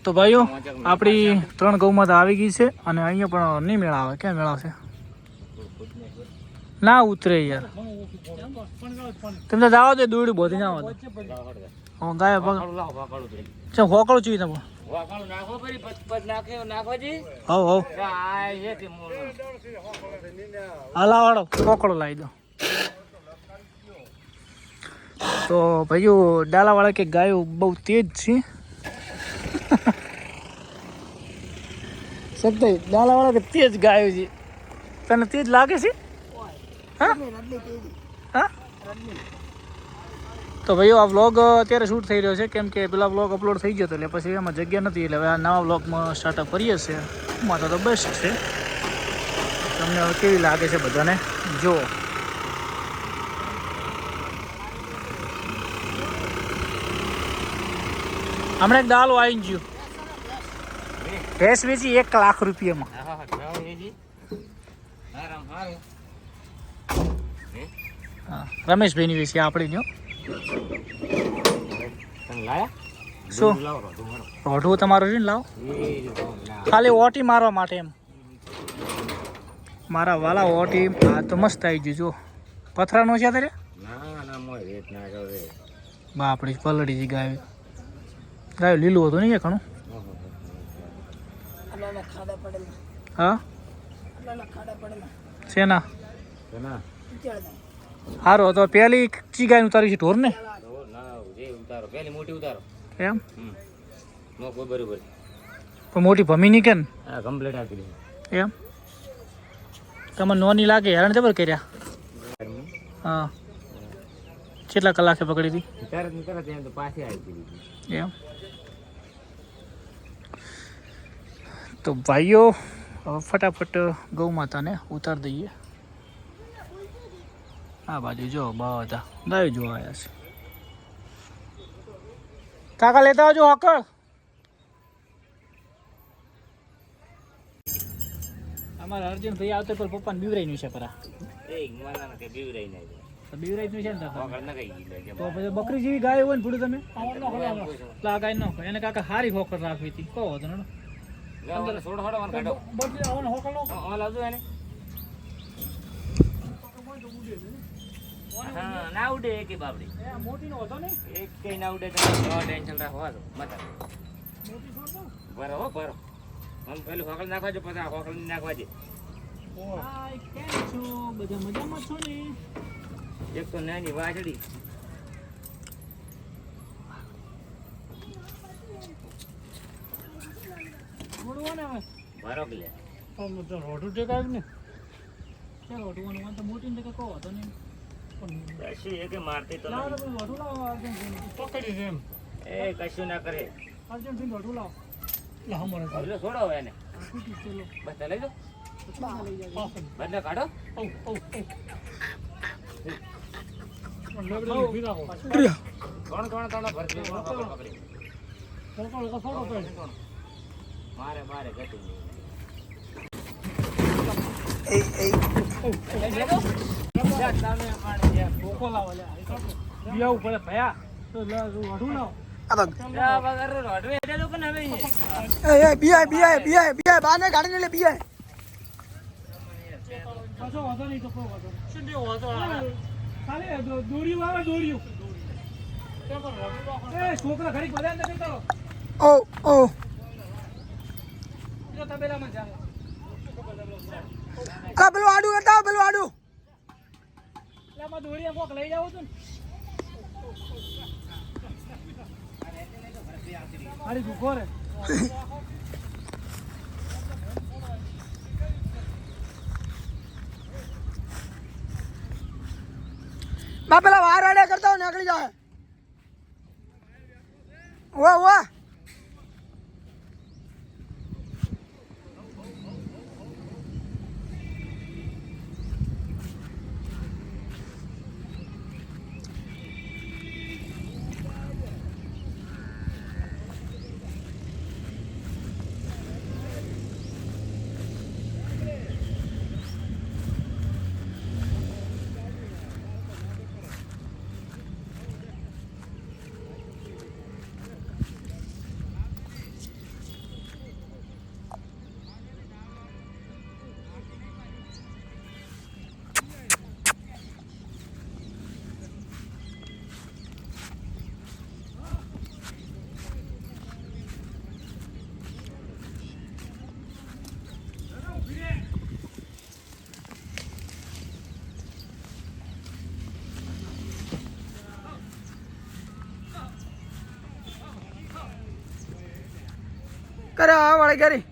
તો ભાઈઓ આપણી 3 ગૌમાં આવી ગઈ છે અને અહીંયા પણ નહીં મેળાવે. ક્યાં મેળાવશે? ના ઉતરે યાર. તમે જાઓ દે દોડ્યું બોધી જાઓ. ગાય પગ હોકળું ચીવી તમે હલાવાડો કોકડો લાવી દો. તો ભાઈઓ ડાલાવાળા કે ગાયો બહુ તેજ છે. સત્ય ડાલાવાળા કે તેજ ગાયો છે. તને તેજ લાગે છે? હા. તો ભાઈઓ આ વ્લોગ અત્યારે શૂટ થઈ રહ્યો છે કેમ કે પેલા વ્લોગ અપલોડ થઈ ગયો હતો એટલે પછી એમાં જગ્યા નથી એટલે હવે આ નવા વ્લોગમાં સ્ટાર્ટઅપ કરીએ છીએ. માતા તો બેસ્ટ છે. તમને હવે કેવી લાગે છે બધાને જુઓ. હમણાં એક ડાલો આવી ગયું. ભેંસ વેચી 1 લાખ રૂપિયામાં. રમેશભાઈની વેચી આપણી જો. શું રોઢવું તમારું છે ને? લાવો ખાલી ઓટી મારવા માટે એમ. મારા વાલા ઓટી આ તો મસ્ત આવી ગયું જો. પથરાનો છે તારે? બાપડી પલડી ગાય. ગાયું લીલું હતું નહીં ઘણું. હા શેના સારું તો પેલી ચી ગાય ઉતારી છે ઢોર ને એમ પણ મોટી ભમી ની કે એમ તમને નોની લાગે હેરાન જબર કર્યા. હા કેટલા કલાકે પકડી હતી એમ? તો ભાઈઓ ફટાફટ ગૌ માતાને ઉતાર દઈએ. આ બાજુ જો બધા ગાયો જોવા આવ્યા છે. કાકા લેતા આવજો હોકળ. અમારા અર્જુન ભાઈ આવતો પણ પપ્પાને બીવરાઈનું છે પરા. બીવરાઈનું છે ને તો પછી બકરી જેવી ગાય હોય ને પૂરું તમે આ ગાય ન એને કાકા હારી હોકળ રાખવી હતી કહો હતો ને ના ઉડે એક બાબડી મોટી નો હતો ને એક કઈ ના ઉડે ટેન્શન રાખવા દો મત બરો બરો આમ પેલું હોકલ નાખવા જો પછી હોકલ નાખવા દે. હાય કેમ છો? બધા મજામાં છો ને? એક તો નાની વાજડી મોડવાને હવે બરોબર લે તો રોડું ટેકાય ને ચાલો રોડવાનું તો મોટી ને કહો હતો ને કશું એ કે મારતી તો પકડી છે એમ. એ કશું ના કરે અર્જુન રોડું લાવ છોડો એને બસ લઈ દો બદલે કાઢો. કોણ કોણ તને ભરતી મારે મારે ગતું છોકરા ઘડી પેલું આડું હતા પેલું આડું દોરી કોક લઈ જાવ તું અરે ભૂખો રે બા પેલા વાર આડે કરતા હોય નીકળી જાય. વાહ વાહ અરે હા વાળી કરી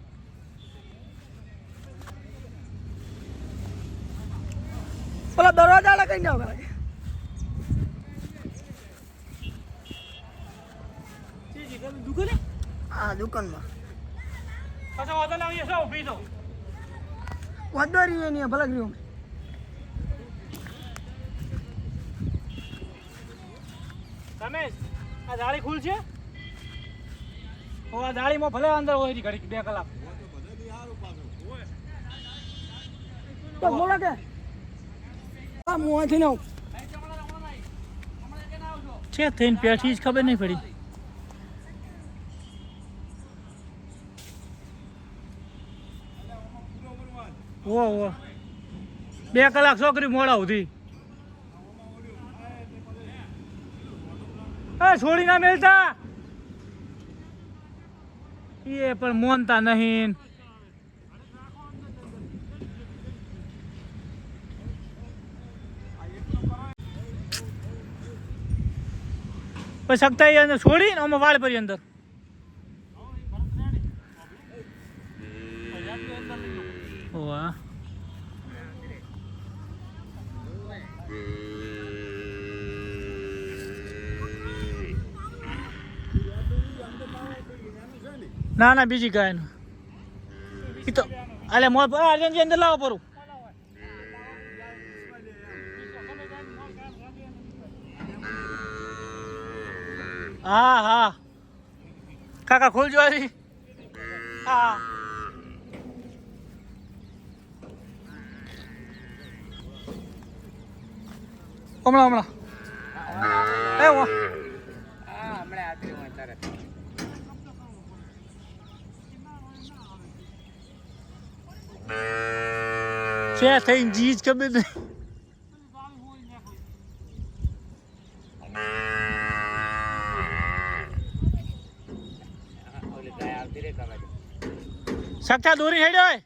પેલા દરવાજા વાળા કઈ જાવ કરે દુકાને હા દુકાનમાં પાછા વાતો લાવીએ છો ઊભી તો વધરી નહીં ભલે ગયું રમેશ આ જાળી ખુલશે આ જાળીમાં ભલે અંદર હોય ઘડી 2 કલાક તો મોડા કે આ મોંથી ન છે થઈને પેઠી જ ખબર નહીં પડી ઓ 2 કલાક છોકરી મોડા સુધી છોડી ના મેલતા એ પણ મોનતા નહીં પછી શકતા એ અંદર છોડીને આમાં વાળ પરી અંદર વાહ ના ના બીજી ગાયનું એ તો અલે મોર પર અર્જનજી અંદર લાવો પરું હા હા કાકા ખોલજો આજી હા હમણાં એ વાહ છે થઈને જીજ ખબર નહીં શકતા દોરી હેડ્યો હોય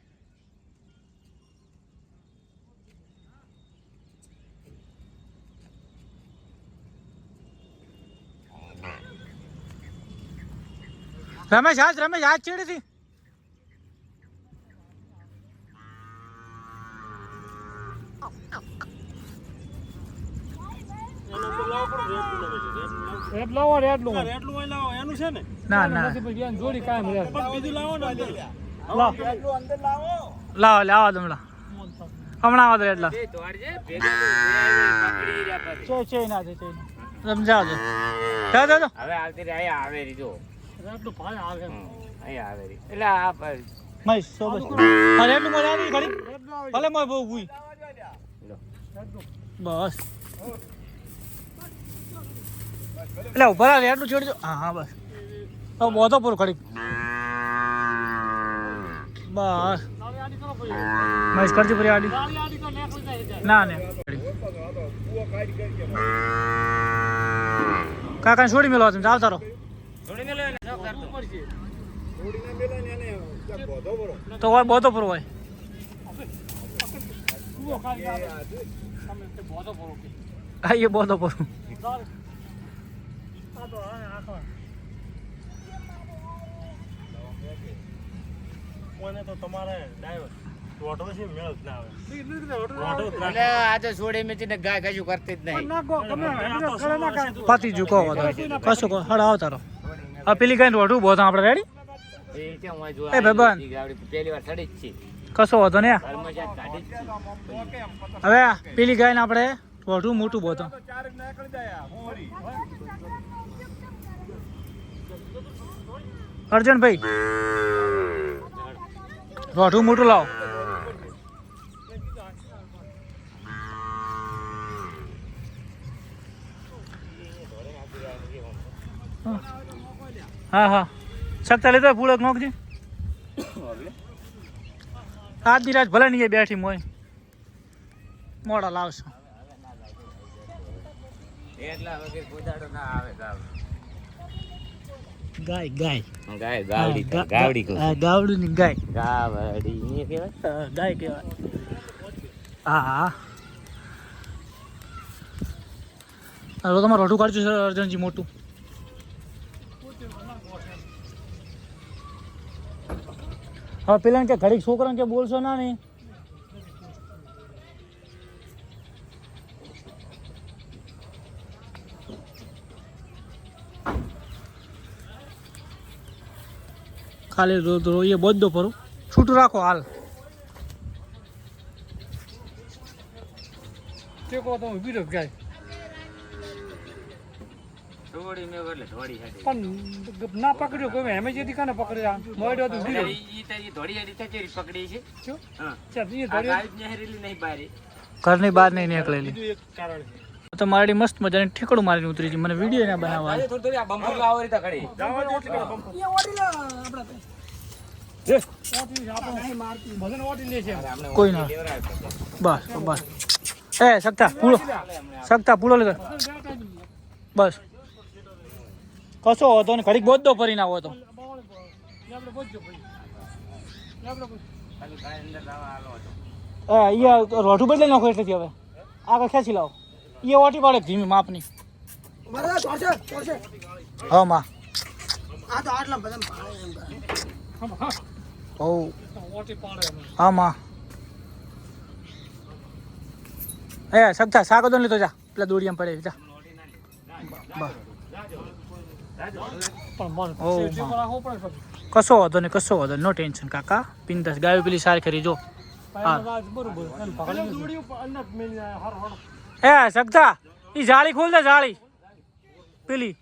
રમેશ હાથ ચીડી રેડ લાવો એનું છે ને ના ના જોડી કાયમ રે બીજું લાવો ને લાવો હમણાં આવો રેડ લા છે ના છે સમજાવજો હવે આવતી રે અહીંયા આવે રી જો રેડલું ભાઈ આવે અહીંયા આવે રી એટલે આ મય સોબસ આ રેડલું મજા આવી ઘડી ભલે મય બહુ ભૂઈ બસ એટલે ઉભા રેડલું છોડજો હા બસ હવે બોધો પૂરું ખડી બસ મહેશ કરજી પૂરી આડી ના ને કાકા છોડી મેલો તમે જાવ તારો તો હોય બોધો પૂરો હોય હા એ બોધો પૂરું તો તમારે ડ્રાઈવર ઓટો છે મેળ જ ના આવે એટલે આ તો છોડી મેચીને ગાય કશું કરતી જ નહીં પતિ જુકો કશું હડ આવ તારો આ પેલી ગાય રોડું બોધો આપણે રેડી એ ભાઈબંધ પેલી વાર ચડી જ છે કશો વાંધો ને હવે પેલી ગાય ને આપણે રોડું મોટું બોધો અર્જુનભાઈ રોઢું મોટું લાવો હા હા શકતા લેતો પૂળક નોખજી આજની રાત ભલે નહીં બેઠી મોય મોડા લાવશો એટલા વગર પોદાડો ના આવે ગાય ગાવડી ગાવડી ની ગાય ગાવડી કેવાય ગાય કેવાય હા હવે તમારે રોઢું કાઢજો સર અર્જનજી મોટું હવે પેલા કે ઘડીક છોકરાને કે બોલશો ના નહીં. ખાલી રોઈએ બધો પરું છૂટું રાખો હાલ. પણ ના પકડ્યો કોઈ એમ જેથી કાને પકડ્યા મોડો તો ઉભી રહી ઈ તારી ધોડી હેડી તચેરી પકડી છે શું હા ચાલ ઈ ધોડી ગાય નહેરેલી નહીં બારી ઘરની બહાર નહીં નીકળેલી બીજું એક કારણ છે તો મારી મસ્ત મજાની ઠેકડું મારીને ઉતરી છે મને વિડિયો ના બનાવવા થોડી થોડી આ બમ્પર લાવો રીતા કરી જાવા દે એટલે બમ્પર ઈ ઓડી લા આપડા જે ઓડી આપણે મારતી ભજન ઓડી લે છે કોઈ ના બસ બસ એ સકતા પૂળો લે બસ કશો હતો ને ઘડીક બોધ દો ફરીને આવો તો રોઠું બદલે નાખો એટલે હવે આગળ ખેંચી લાવો એ ઓટી પાડે ધીમી માપની હા માં હા માં એ સગતા શાક દો લીધો જા પેલા દોડિયામ પડે જા કશો વાંધો નહીં કશો વાંધો નો ટેન્શન કાકા પિંતાસ ગાયો પેલી સારી ખરી જો એ સગતા ઈ જાળી ખોલ દે જાળી પેલી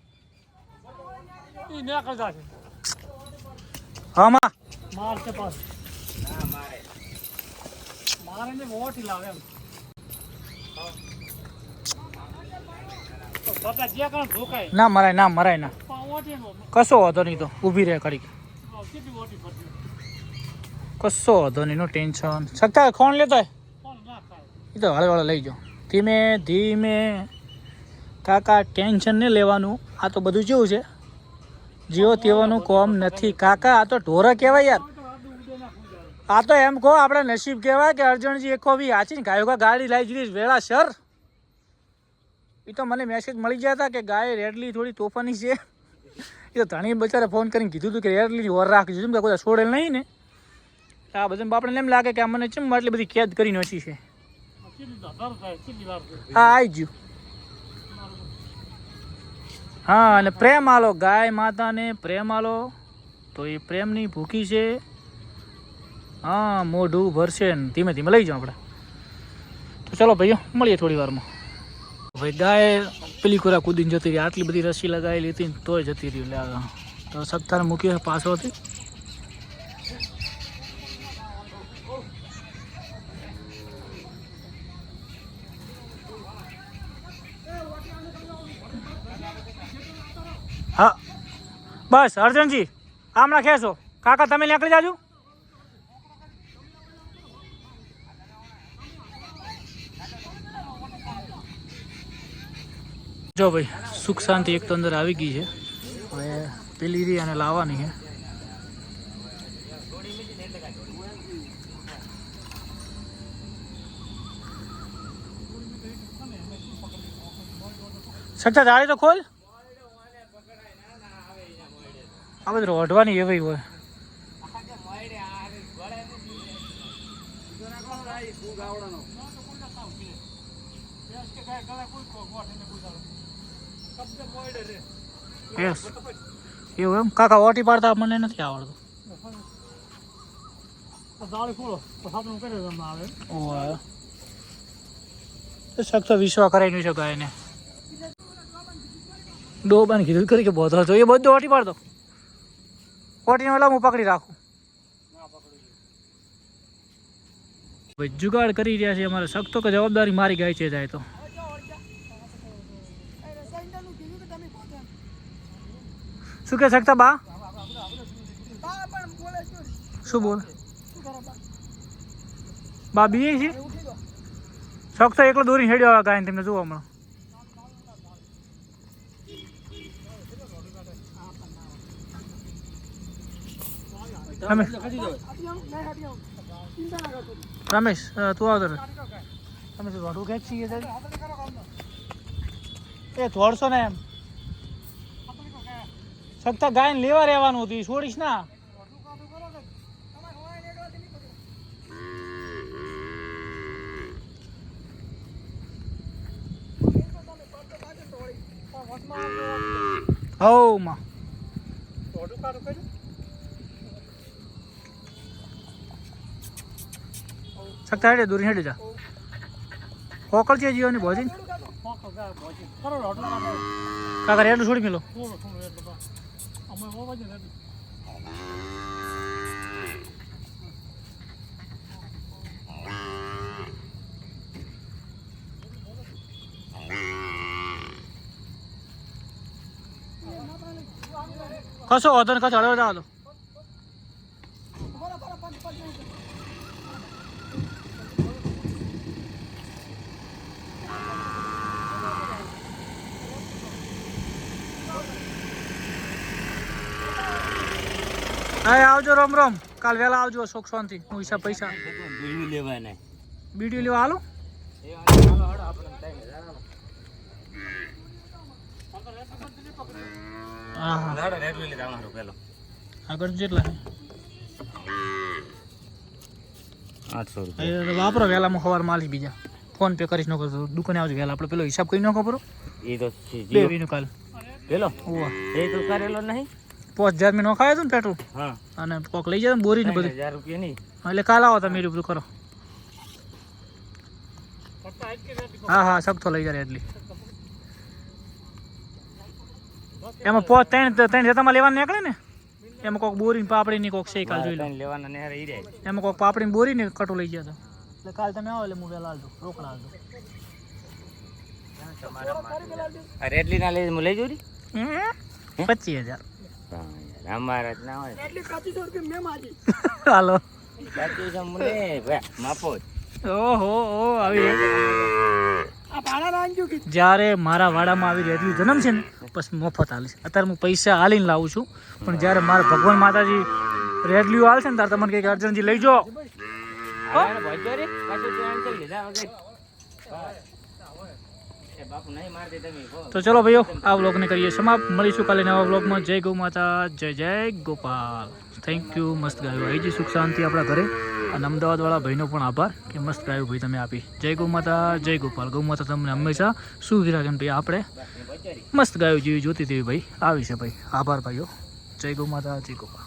હા માં મારશે પાસ મારે ને મોટી લાવે એમ ના મરાય ના કશો વાંધો નહીં તો ઊભી રહે ઘડીક કશો વાંધો નહીં નો ટેન્શન સગતા કોણ લેતો એ તો હળે હળે લઈ જાઓ ધીમે ધીમે કાકા ટેન્શન નહીં લેવાનું આ તો બધું જેવું છે જીવો તેવાનું કોમ નથી કાકા આ તો ઢોરા કહેવાય યાર આ તો એમ કહો આપણે નસીબ કહેવાય કે અર્જણજી એકો બી આચીને ગાયો ગાડી લાવી દીધી વેળા સર એ તો મને મેસેજ મળી ગયા હતા કે ગાય રેડલી થોડી તોફાની છે એ તો ધણી બચારે ફોન કરીને કીધું હતું કે રેડલી ઓર રાખજો જેમ કે કોઈ છોડેલ નહીં ને આ બધા બાપડે એમ લાગે કે આ મને ચમ આટલી બધી કેદ કરી નોચી છે હા આવી ગયું હા અને પ્રેમ આલો ગાય માતાને પ્રેમ આલો તો એ પ્રેમની ભૂખી છે હા મોઢું ભરશે ને ધીમે ધીમે લઈ જાઓ આપણે તો ચલો ભાઈઓ મળીએ થોડી વારમાં ભાઈ ગાય પેલી કોરા કૂદીને જતી રહી આટલી બધી રસી લગાવેલી હતી ને તોય જતી રહી એટલે તો સત્તાને મૂકી પાછળથી હા બસ અર્જનજી આમણા ખેંચો કાકા તમે નીકળી જાજો જો ભાઈ સુખ શાંતિ એક તો અંદર આવી ગઈ છે હવે પેલી રી અને લાવવાની છે સચ્ચા જાળી તો ખોલ આ બધું રોઢવાની એવી હોય યસ એવું એમ કાકા ઓટી પાડતા મને નથી આવડતું સખ્ત વિશ્વા કરાવી નહીં શકાય એને ડોબાને કીધું કરી કે બધો હતો એ બધું ઓટી પાડતો ઓટીને પેલા હું પકડી રાખું જુગાડ કરી રહ્યા છે અમારે સખ્તો કે જવાબદારી મારી ગાય છે જાય તો શું કે શકતા બા શું બોલ બા બી છે શકતો એકલો દોરી હેડ્યો ગાય તમને જોવા હમણાં રમેશ તું આવ તમે શું રોડું ખેંચી એ થોડશો ને એમ સખ્તા ગાયને લેવા રહેવાનું હતું છોડીશ ના હો માં શકતા હેડે દૂરી હેડે જા હોકળ છે જીવની ભોજી કાકા રેડું છોડી મેલો કશો વાંધો ને કશો હળવે જાવ તો હા આવજો રામ રામ કાલ વહેલા આવજો શોખ શાંતિ હું હિસાબ પૈસા બીડીઓ લેવા હાલો હા હા આગળ જેટલા 800 રૂપિયા વાપરો વહેલામાં સવાર માલી બીજા ફોન પે કરીશ નો કરતો દુકાને આવજો વહેલા આપણે પેલો હિસાબ કરી નાખો બરો એ તો બે વીનું કાલ પેલો ઓવા એ તો કરેલો નહીં 5000 મેં નોખાયો હતું ને પેટ્રોલ હા અને કોક લઈ જાય બોરી ને બધું 1000 રૂપિયા નહીં એટલે કાલ આવો તમે બધું કરો હા હા સખતો લઈ જાય એટલી એમાં ત્રણ જતામાં લેવાનું નીકળે ને એમાં કોક બોરી પાપડી ની કોક છે કાલ જોઈ લો લેવાના ને રહી જાય એમાં કોક પાપડી બોરી ને કટો લઈ ગયા હતા એટલે કાલ તમે આવો એટલે હું વહેલા હાલ દઉં રોકડા હાલ આ રેડલી ના લઈ લઈ જોરી દઉં 25000 અમારા જ ના હોય એટલી 2500 રૂપિયા મેં માજી હાલો સાચું છે મને માપો ઓહો ઓ આવી આ ભાડા રાંજો કે જ્યારે મારા વાડામાં આવી રેડિયો જન્મ છે ને બસ મફત હાલીશ અત્યારે હું પૈસા હાલીને લાવું છું પણ જ્યારે મારા ભગવાન માતાજી રેડિયો હાલશે ને ત્યારે તમને કંઈક અર્જનજી લઈ જાઓ તો ચલો ભાઈઓ આ વ્લોગને કરીએ સમાપ્ત મળીશું કાલે નવા વ્લોગમાં જય ગૌ માતા જય જય ગોપાલ થેન્ક યુ મસ્ત ગાયો આવી જી સુખ શાંતિ આપણા ઘરે અને અમદાવાદવાળા ભાઈનો પણ આભાર કે મસ્ત ગાયો ભાઈ તમે આપી જય ગૌ માતા જય ગોપાલ ગૌ માતા તમને હંમેશા સુખી રાખે ભાઈ આપણે મસ્ત ગાયો જેવી જોતી તેવી ભાઈ આવી છે ભાઈ આભાર ભાઈઓ જય ગૌ માતા જય ગોપાલ